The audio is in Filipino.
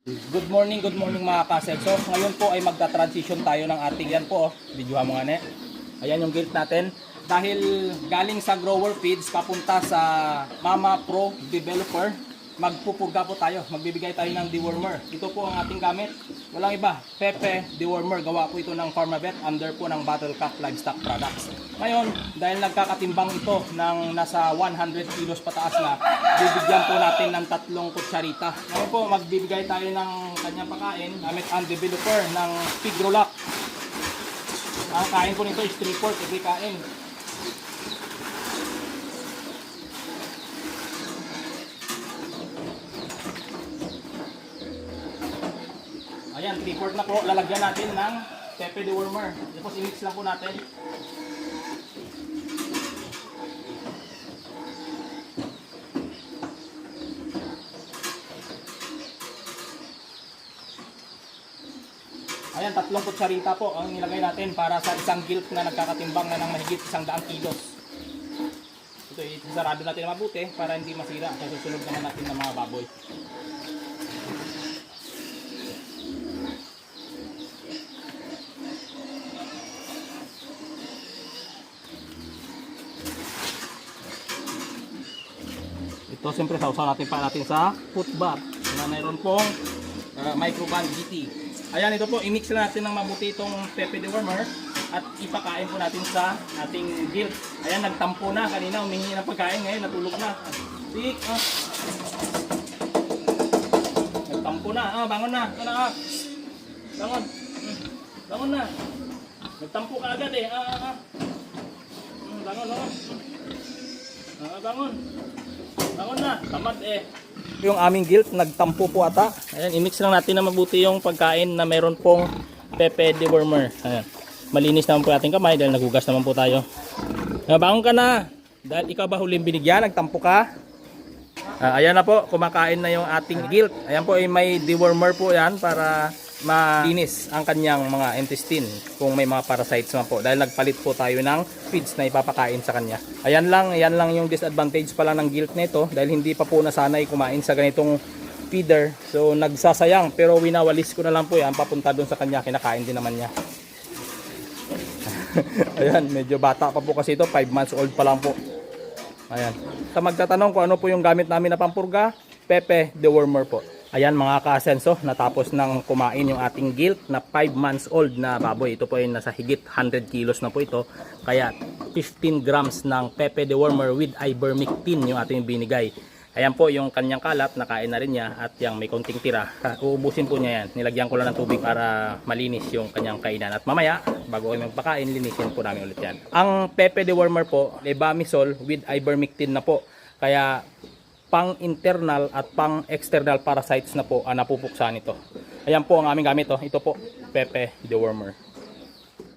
Good morning mga kasel. So ngayon po ay magta-transition tayo ng ating yan po. Videohan mo nga ne. Ayan yung guilt natin. Dahil galing sa grower feeds papunta sa Mama Pro Developer, magpupurga po tayo. Magbibigay tayo ng dewormer. Ito po ang ating gamit. Walang iba. Pepe dewormer. Gawa po ito ng Pharmavet under po ng Battlecat Livestock Products. Ngayon, dahil nagkakatimbang ito ng nasa 100 kilos pataas na, bibigyan po natin ng 3 kutsarita. Ngayon po, magbibigay tayo ng kanyang pagkain gamit ang developer ng Pigrolac. Ang kain po nito is 3/4 every kain. Ayan, 3/4 na po. Lalagyan natin ng pepe dewormer. Tapos i-mix lang po natin. Ayan, 3 kutsarita po ang nilagay natin para sa isang gilt na nagkakatimbang na ng mahigit 100 kilos. Ito, isarado natin na mabuti para hindi masira sa susunod naman natin ng mga baboy. Ito siyempre sausaw natin pa natin sa foot bath na mayroon pong Microban GT. Ayan, ito po, i-mix na natin ng mabuti itong pepe dewormer at ipakain po natin sa ating gilt. Ayan, nagtampo na. Kanina humingi ng pagkain, ngayon natulog na. Tik, nagtampo na. Bangon na. Bangon. Bangon na. Nagtampo ka agad eh. Bangon. Bangon. Bangon na. Tamad eh. Yung aming gilt nagtampo po ata. Ayan, i-mix lang natin na mabuti yung pagkain na meron pong pepe dewormer. Ayan. Malinis naman po ating kamay dahil nagugas naman po tayo. Bangon ka na. Dahil ikaw ba huling binigyan, nagtampo ka. Ayan na po, kumakain na yung ating gilt. Ayan po, may dewormer po yan para malinis ang kanyang mga intestine kung may mga parasites man po. Dahil nagpalit po tayo ng feeds na ipapakain sa kanya. Ayan lang yung disadvantage pala ng gilt nito dahil hindi pa po nasanay kumain sa ganitong feeder. So nagsasayang, pero winawalis ko na lang po yan papunta doon sa kanya, kinakain din naman niya. Ayan, medyo bata pa po kasi ito, 5 months old pa lang po. Ayan. Sa magtatanong kung ano po yung gamit namin na pampurga, pepe dewormer po. Ayan mga ka-asenso, natapos nang kumain yung ating gilt na 5 months old na baboy. Ito po ay nasa higit 100 kilos na po ito. Kaya 15 grams ng pepe dewormer with ivermectin yung ating binigay. Ayan po yung kanyang kalat, nakain na rin niya at yung may konting tira. Uubusin po niya yan. Nilagyan ko lang ng tubig para malinis yung kanyang kainan. At mamaya, bago kami magpakain, linisin po namin ulit yan. Ang pepe dewormer po, lebamisol with ivermectin na po. Kaya pang internal at pang external parasites na po ang napupuksa nito. Ayan po ang aming gamit. Ito po, pepe dewormer.